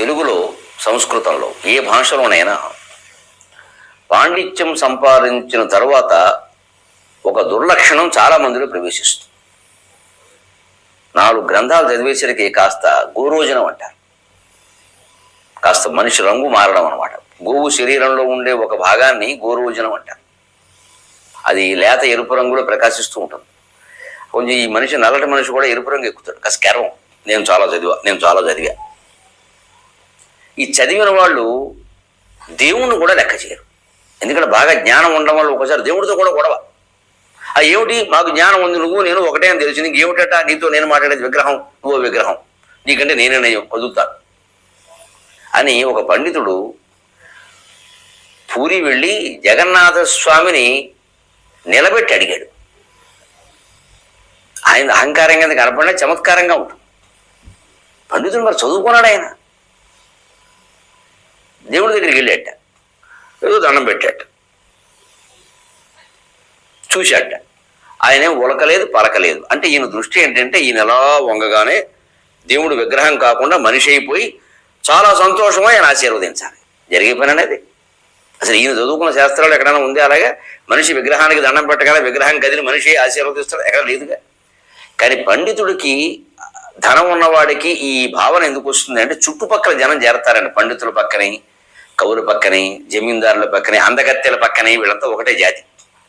తెలుగులో, సంస్కృతంలో, ఏ భాషలోనైనా పాండిత్యం సంపాదించిన తరువాత ఒక దుర్లక్షణం చాలా మందిలో ప్రవేశిస్తుంది. 4 గ్రంథాలు చదివేసరికి కాస్త గోరోజనం అంటారు. కాస్త మనిషి రంగు మారడం అనమాట. గోవు శరీరంలో ఉండే ఒక భాగాన్ని గోరోజనం అంటారు. అది లేత ఎరుపు రంగులో ప్రకాశిస్తూ ఉంటుంది. కొంచెం ఈ మనిషి నల్లటి మనిషి కూడా ఎరుపు రంగు ఎక్కుతాడు. కాస్త గర్వం, నేను చాలా చదివా. ఈ చదివిన వాళ్ళు దేవుణ్ణి కూడా లెక్క చేయరు. ఎందుకంటే బాగా జ్ఞానం ఉండడం వల్ల ఒకసారి దేవుడితో కూడా గొడవ. ఏమిటి, మాకు జ్ఞానం ఉంది, నువ్వు నేను ఒకటే అని తెలిసి నీకు ఏమిటట, నీతో నేను మాట్లాడేది విగ్రహం, నువ్వు విగ్రహం, నీకంటే నేనే నయం వదులుతాను అని ఒక పండితుడు పూరి వెళ్ళి జగన్నాథ స్వామిని నిలబెట్టి అడిగాడు. ఆయన అహంకారంగా కనపడినా చమత్కారంగా ఉంటుంది. పండితుడు మరి చదువుకున్నాడు. ఆయన దేవుడి దగ్గరికి వెళ్ళాట, ఏదో దండం పెట్టాట, చూశాట. ఆయనేం ఉలకలేదు పలకలేదు. అంటే ఈయన దృష్టి ఏంటంటే ఈయన ఎలా వంగగానే దేవుడు విగ్రహం కాకుండా మనిషి అయిపోయి చాలా సంతోషంగా ఆయన ఆశీర్వదించాలి. జరిగే పని అనేది అసలు ఈయన చదువుకున్న శాస్త్రాలు ఎక్కడైనా ఉంది అలాగే? మనిషి విగ్రహానికి దండం పెట్టగానే విగ్రహం కదిలి మనిషి ఆశీర్వదిస్తాడు, ఎక్కడ లేదుగా. కానీ పండితుడికి, ధనం ఉన్నవాడికి ఈ భావన ఎందుకు వస్తుంది అంటే చుట్టుపక్కల జనం చేరతారండి. పండితుల పక్కనే, కవుల పక్కనే, జమీందారుల పక్కనే, అందగత్తెల పక్కనే, వీళ్ళంతా ఒకటే జాతి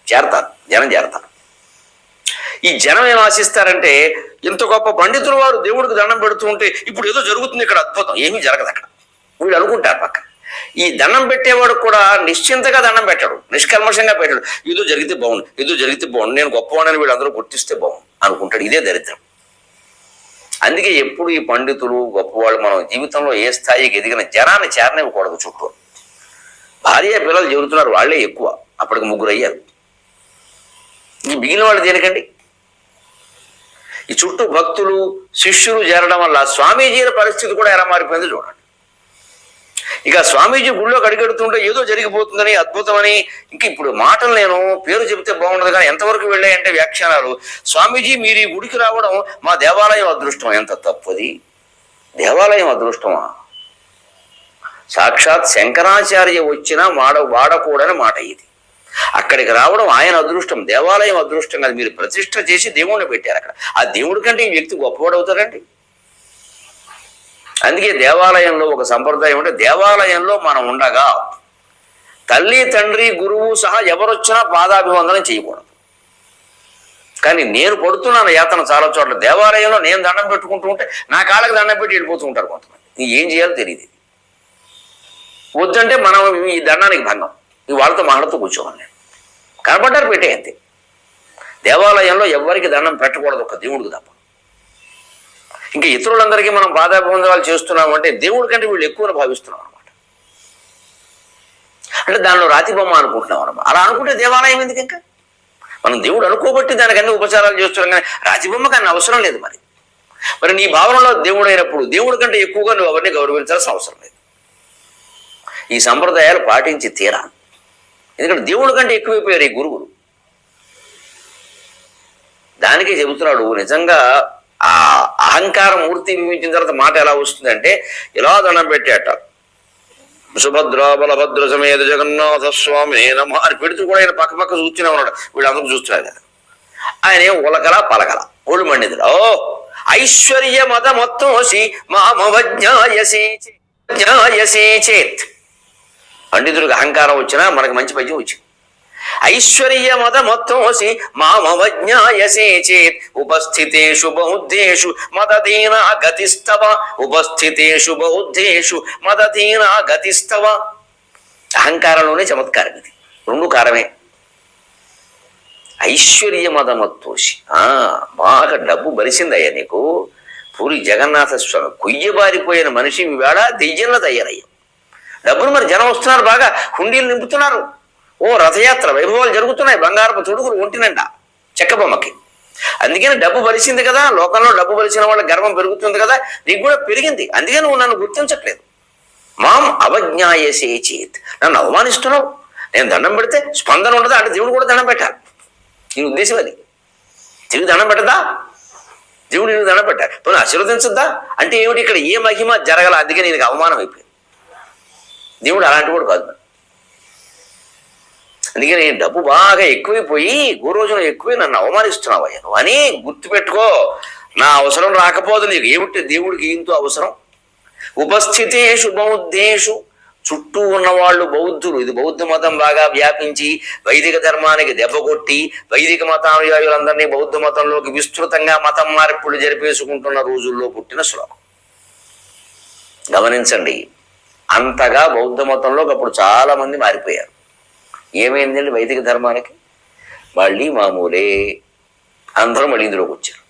చేరతారు, జనం చేరతారు. ఈ జనం ఏం ఆశిస్తారంటే ఇంత గొప్ప పండితుల వారు దేవుడికి దండం పెడుతూ ఉంటే ఇప్పుడు ఏదో జరుగుతుంది ఇక్కడ, అద్భుతం. ఏమీ జరగదు అక్కడ, వీళ్ళు అనుకుంటారు పక్క. ఈ దండం పెట్టేవాడు కూడా నిశ్చింతగా దండం పెట్టాడు, నిష్కల్మషంగా పెట్టాడు. ఏదో జరిగితే బాగుండు, నేను గొప్పవాడని వీళ్ళు అందరూ గుర్తిస్తే బాగుండు అనుకుంటాడు. ఇదే దరిద్రం. అందుకే ఎప్పుడు ఈ పండితులు గొప్పవాళ్ళు మనం జీవితంలో ఏ స్థాయికి ఎదిగిన జనాన్ని చేరనివ్వకూడదు. చుట్టూ భార్య పిల్లలు చెబుతున్నారు, వాళ్ళే ఎక్కువ, అప్పటికి 3 అయ్యారు. ఈ మిగిలిన వాళ్ళు దేనికండి? ఈ చుట్టూ భక్తులు శిష్యులు చేరడం వల్ల స్వామీజీల పరిస్థితి కూడా ఎలా మారిపోయిందో చూడండి. ఇక స్వామీజీ గుళ్ళోకి అడిగెడుతుంటే ఏదో జరిగిపోతుందని, అద్భుతమని, ఇంక ఇప్పుడు మాటలు నేను పేరు చెబితే బాగుండదు కానీ ఎంతవరకు వెళ్ళాయంటే వ్యాఖ్యానాలు. స్వామీజీ మీరు ఈ గుడికి రావడం మా దేవాలయం అదృష్టం. ఎంత తప్పది, దేవాలయం అదృష్టమా? సాక్షాత్ శంకరాచార్య వచ్చినా వాడకూడని మాట ఇది. అక్కడికి రావడం ఆయన అదృష్టం, దేవాలయం అదృష్టం కాదు. మీరు ప్రతిష్ఠ చేసి దేవుణ్ణి పెట్టారు అక్కడ. ఆ దేవుడి కంటే ఈ వ్యక్తి గొప్పవాడు అవుతారండి. అందుకే దేవాలయంలో ఒక సంప్రదాయం అంటే, దేవాలయంలో మనం ఉండగా తల్లి తండ్రి గురువు సహా ఎవరొచ్చినా పాదాభివందనం చేయకూడదు. కానీ నేను పడుతున్నాను యాతన చాలా చోట్ల. దేవాలయంలో నేను దండం పెట్టుకుంటూ ఉంటే నా కాళ్ళకి దండం పెట్టి వెళ్ళిపోతూ ఉంటారు కొంతమంది. ఏం చేయాలో తెలియదు. వద్దంటే మనం ఈ దండానికి భంగం, ఈ వాళ్ళతో మాట్లాడుతూ కూర్చోవాలి. నేను కనపడ్డారు పెట్టే అంతే. దేవాలయంలో ఎవరికి దండం పెట్టకూడదు, ఒక దేవుడికి తప్ప. ఇంకా ఇతరులందరికీ మనం పాదాభివందనాలు చేస్తున్నామంటే దేవుడి కంటే వీళ్ళు ఎక్కువ భావిస్తున్నాం అనమాట. అంటే దానిలో రాతి బొమ్మ అనుకుంటున్నాం అనమాట. అలా అనుకుంటే దేవాలయం ఎందుకు? ఇంకా మనం దేవుడు అనుకోబట్టి దానికన్నీ ఉపచారాలు చేస్తున్నాం, కానీ రాతి బొమ్మ కన్నా అవసరం లేదు. మరి నీ భావనలో దేవుడు అయినప్పుడు దేవుడి కంటే ఎక్కువగా నువ్వు ఎవరిని గౌరవించాల్సిన అవసరం లేదు. ఈ సంప్రదాయాలు పాటించి తీరాలి. ఎందుకంటే దేవుడి కంటే ఎక్కువైపోయారు ఈ గురువులు. దానికే చెబుతున్నాడు. నిజంగా ఆ అహంకార మూర్తి విమించిన తర్వాత మాట ఎలా వస్తుందంటే, ఇలా దండం పెట్టేట, సుభద్ర బలభద్ర సమేత జగన్నాథ స్వామి నమః అని పెడుతూ కూడా ఆయన పక్క చూస్తూనే ఉన్నాడు. వీళ్ళందరూ చూస్తున్నారు కదా. ఆయన ఏం ఉలకలా పలకల, ఒళ్ళు మండిదుడు. ఐశ్వర్య మద మొత్తోసి మామవజ్ఞాయసి చేత్. పండితుడికి అహంకారం వచ్చినా మనకు మంచి పద్యం వచ్చింది. ఐశ్వర్య మద మొత్తోసి మామవజ్ఞాయసి చేత్ ఉపస్థితేషు బౌద్ధేషు మదదీనా గతిస్తవ. ఉపస్థితేషు బౌద్ధేషు మదదీనా గతిస్తవ. అహంకారంలోనే చమత్కారం ఇది. 2 కారమే. ఐశ్వర్య మదమత్తోసి, బాగా డబ్బు బలిసిందయ్యా నీకు. పూరి జగన్నాథ స్వామి కొయ్యబారిపోయిన మనిషి వేళ దెయ్యంలో తయారయ్యాం. డబ్బులు మరి జనం వస్తున్నారు, బాగా హుండీలు నింపుతున్నారు. రథయాత్ర వైభవాలు జరుగుతున్నాయి. బంగారపు తొడుగులు ఒంటినంట చెక్కబొమ్మకి. అందుకని డబ్బు బలిసింది కదా, లోకంలో డబ్బు బలిసిన వాళ్ళ గర్వం పెరుగుతుంది కదా, నీకు కూడా పెరిగింది. అందుకే నువ్వు నన్ను గుర్తించట్లేదు. మాం అవజ్ఞాయసే చేత్, నన్ను అవమానిస్తున్నావు. నేను దండం పెడితే స్పందన ఉండదా అంటే దేవుడు కూడా దండం పెట్టాలి. నీ ఉద్దేశం అది. తిరిగి దండం పెట్టదా? దేవుడు నేను దండపెట్టారు, పోనీ ఆశీర్వదించద్దా అంటే ఏమిటి? ఇక్కడ ఏ మహిమ జరగల, అందుకే నేను అవమానం అయిపోయింది. దేవుడు అలాంటి వాడు కాదు. అందుకే నేను డబ్బు బాగా ఎక్కువైపోయి రోజున ఎక్కువై నన్ను అవమానిస్తున్నావు అయ్యాను అని గుర్తుపెట్టుకో. నా అవసరం రాకపోదు నీకు. ఏమిటి దేవుడికి ఇంతో అవసరం? ఉపస్థితేషు బౌద్ధేషు, చుట్టూ ఉన్నవాళ్ళు బౌద్ధులు. ఇది బౌద్ధ మతం బాగా వ్యాపించి వైదిక ధర్మానికి దెబ్బ కొట్టి వైదిక మతానుయాయులందరినీ బౌద్ధ మతంలోకి విస్తృతంగా మతం మార్పులు జరిపేసుకుంటున్న రోజుల్లో పుట్టిన శ్లోకం. గమనించండి, అంతగా బౌద్ధ మతంలోకి అప్పుడు చాలా మంది మారిపోయారు. ఏమైందండి వైదిక ధర్మానికి? మళ్ళీ మామూలే, అందరూ మళ్ళీ ఇందులోకి వచ్చారు.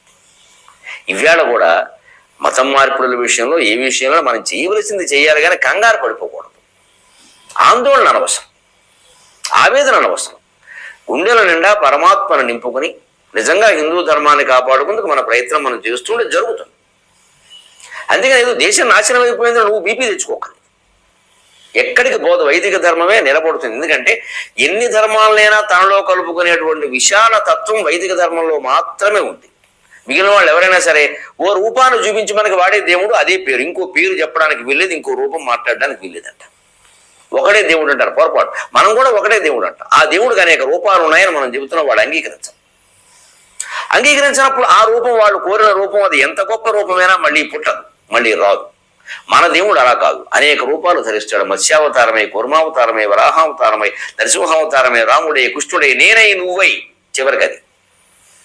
ఇవాళ కూడా మతం మార్పుల విషయంలో ఏ విషయంలో మనం చేయవలసింది చేయాలి, కానీ కంగారు పడిపోకూడదు. ఆందోళన అనవసరం, ఆవేదన అనవసరం. గుండెల నిండా పరమాత్మను నింపుకొని నిజంగా హిందూ ధర్మాన్ని కాపాడుకుందుకు మన ప్రయత్నం మనం చేస్తుంటే జరుగుతుంది. అందుకని ఏదో దేశం నాశనం అయిపోయిందో నువ్వు బీపీ తెచ్చుకోకలేదు. ఎక్కడికి పోదు, వైదిక ధర్మమే నిలబడుతుంది. ఎందుకంటే ఎన్ని ధర్మాలైనా తనలో కలుపుకునేటువంటి విశాల తత్వం వైదిక ధర్మంలో మాత్రమే ఉంది. మిగిలిన వాళ్ళు ఎవరైనా సరే ఓ రూపాన్ని చూపించి మనకి వాడే దేవుడు అదే పేరు, ఇంకో పేరు చెప్పడానికి వీల్లేదు, ఇంకో రూపం మాట్లాడడానికి వీల్లేదంట. ఒకటే దేవుడు అంటారు, పొరపాటు. మనం కూడా ఒకటే దేవుడు అంట. ఆ దేవుడికి అనేక రూపాలు ఉన్నాయని మనం చెబుతున్నాం, వాడు అంగీకరించినప్పుడు ఆ రూపం, వాళ్ళు కోరిన రూపం, అది ఎంత గొప్ప రూపమైనా మళ్ళీ పుట్టదు, మళ్ళీ రాదు. మన దేవుడు అలా కాదు, అనేక రూపాలు ధరిస్తాడు. మత్స్యావతారమై, కూర్మావతారమై, వరాహావతారమై, నరసింహావతారమై, రాముడే, కృష్ణుడే, నేనై నువ్వై, చివరికి అది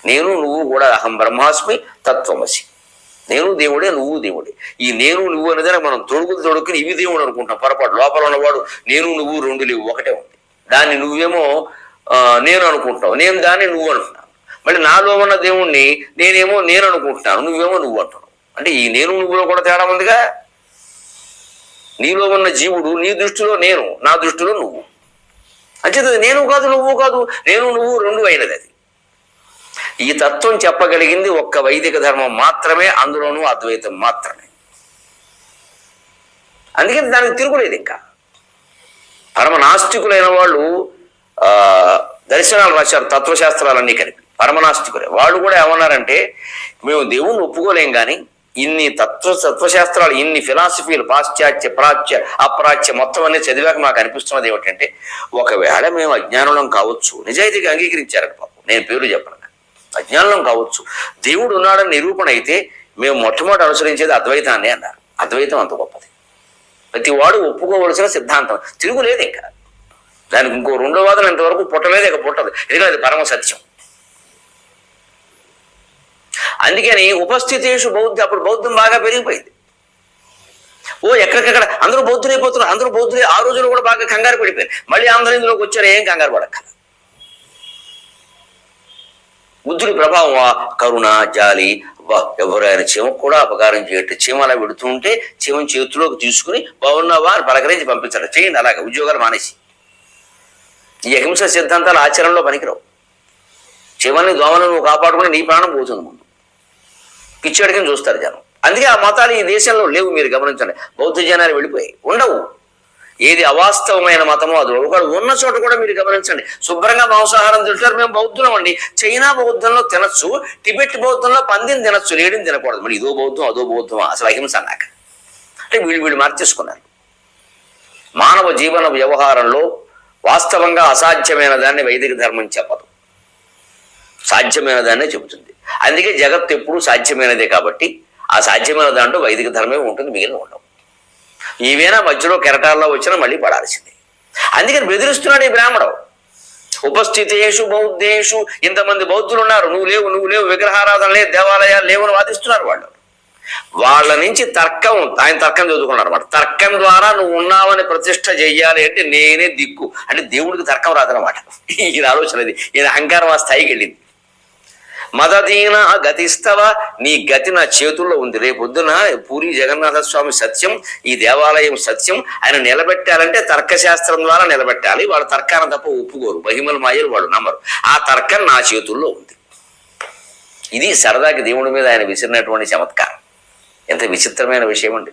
నేను నువ్వు కూడా అహం బ్రహ్మాస్మి తత్వమసి. నేను దేవుడే, నువ్వు దేవుడే. ఈ నేను నువ్వు అనేదాన్ని మనం తొడుక్కుని ఇవి దేవుడు అనుకుంటాం, పొరపాటు. లోపల ఉన్నవాడు నేను నువ్వు రెండు లేవు, ఒకటే ఉంది. దాన్ని నువ్వేమో నేను అనుకుంటావు, నేను దాన్ని నువ్వు అంటున్నాను. మళ్ళీ నాలో ఉన్న దేవుణ్ణి నేనేమో నేను అనుకుంటున్నాను, నువ్వేమో నువ్వు అంటున్నావు. అంటే ఈ నేను నువ్వులో కూడా తేడా ఉందిగా. నీలో ఉన్న జీవుడు నీ దృష్టిలో నేను, నా దృష్టిలో నువ్వు. అంచేది నేను కాదు నువ్వు కాదు, నేను నువ్వు రెండు అయినది. అది ఈ తత్వం చెప్పగలిగింది ఒక్క వైదిక ధర్మం మాత్రమే, అందులోనూ అద్వైతం మాత్రమే. అందుకని దానికి తిరుగులేదు. ఇంకా పరమ నాస్తికులైన వాళ్ళు దర్శనాలు రాశారు, తత్వశాస్త్రాలన్నీ కలిపి. పరమనాస్తికులే వాళ్ళు కూడా ఏమన్నారంటే, మేము దేవుణ్ణి ఒప్పుకోలేం కానీ ఇన్ని తత్వశాస్త్రాలు, ఇన్ని ఫిలాసఫీలు, పాశ్చాత్య, ప్రాచ్య, అప్రాచ్య మొత్తం అన్నీ చదివాక మాకు అనిపిస్తున్నది ఏమిటంటే, ఒకవేళ మేము అజ్ఞానం కావచ్చు, నిజాయితీగా అంగీకరించారట పాపం, నేను పేరు చెప్పను, అజ్ఞానం కావచ్చు, దేవుడు ఉన్నాడని నిరూపణ అయితే మేము మొట్టమొదటి అనుసరించేది అద్వైతాన్ని అన్నారు. అద్వైతం అంత గొప్పది, ప్రతి వాడు ఒప్పుకోవలసిన సిద్ధాంతం, తిరుగులేదు. ఇంకా దానికి ఇంకో రెండో వాదన ఇంతవరకు పుట్టలేదు, ఇక పుట్టదు. ఎందుకంటే అది పరమ సత్యం. అందుకని ఉపస్థితేషు బౌద్ధ, అప్పుడు బౌద్ధం బాగా పెరిగిపోయింది. ఎక్కడికక్కడ అందరూ బౌద్ధులైపోతున్నారు, అందరూ బౌద్ధులే. ఆ రోజుల్లో కూడా బాగా కంగారు పడిపోయారు. మళ్ళీ అందరూ ఇందులోకి వచ్చారు, ఏం కంగారు పడక్కల. బుద్ధుడి ప్రభావం, కరుణ, జాలి. ఎవరైనా చీమకు కూడా అపకారం చేయట్టు, చీమ అలా పెడుతుంటే చీమని చేతిలోకి తీసుకుని బాగున్నావా అని పలకరించి పంపించాడు. చేయండి అలాగే, ఉద్యోగాలు మానేసి. ఈ అహింస సిద్ధాంతాలు ఆచరణలో పనికిరావు. చీమల్ని, దోమలను నువ్వు కాపాడుకుని నీ ప్రాణం పోతుంది ముందు. పిచ్చడికని చూస్తారు జనం. అందుకే ఆ మతాలు ఈ దేశంలో లేవు. మీరు గమనించండి, బౌద్ధ జనాలు వెళ్ళిపోయి ఉండవు. ఏది అవాస్తవమైన మతమో అది ఒకడు ఉన్న చోట కూడా మీరు గమనించండి, శుభ్రంగా మాంసాహారం తింటారు. మేము బౌద్ధులం అండి. చైనా బౌద్ధంలో తినచ్చు, టిబెట్ బౌద్ధంలో పందిని తినచ్చు, లేడిని తినకూడదు. మరి ఇదో బౌద్ధం అదో బౌద్ధం, అసలు అహింస అన్నాక. అంటే వీళ్ళు మార్చేసుకున్నారు. మానవ జీవన వ్యవహారంలో వాస్తవంగా అసాధ్యమైన దాన్ని వైదిక ధర్మం చెప్పదు, సాధ్యమైన దాన్నే చెబుతుంది. అందుకే జగత్తు ఎప్పుడూ సాధ్యమైనదే. కాబట్టి ఆ సాధ్యమైన దాంట్లో వైదిక ధర్మమే ఉంటుంది, మిగిలిన ఉండవు. ఈవేనా మధ్యలో కెరటాల్లో వచ్చినా మళ్ళీ పడాల్సిందే. అందుకని బెదిరిస్తున్నాడు ఈ బ్రాహ్మణుడు. ఉపస్థితేషు బౌద్ధేషు, ఇంతమంది బౌద్ధులు ఉన్నారు, నువ్వు లేవు, విగ్రహారాధన లేదు, దేవాలయాలు లేవని వాదిస్తున్నారు వాళ్ళు. వాళ్ళ నుంచి తర్కం, ఆయన తర్కం చదువుకున్నారు అన్నమాట. తర్కం ద్వారా నువ్వు ఉన్నావని ప్రతిష్ట చెయ్యాలి అంటే నేనే దిక్కు అంటే దేవుడికి తర్కం రాదనమాట. ఈయన ఆలోచన అది. ఈయన అహంకారం ఆ స్థాయికి వెళ్ళింది. మదదీన గతిస్తవ, నీ గతి నా చేతుల్లో ఉంది. రేపొద్దున పూరి జగన్నాథ స్వామి సత్యం, ఈ దేవాలయం సత్యం. ఆయన నిలబెట్టాలంటే తర్కశాస్త్రం ద్వారా నిలబెట్టాలి. వాళ్ళ తర్కాన్ని తప్ప ఒప్పుకోరు, మహిమల మాయలు వాళ్ళు నమ్మరు. ఆ తర్కం నా చేతుల్లో ఉంది. ఇది సరదాకి దేవుడి మీద ఆయన విసిరినటువంటి చమత్కారం. ఎంత విచిత్రమైన విషయం అండి.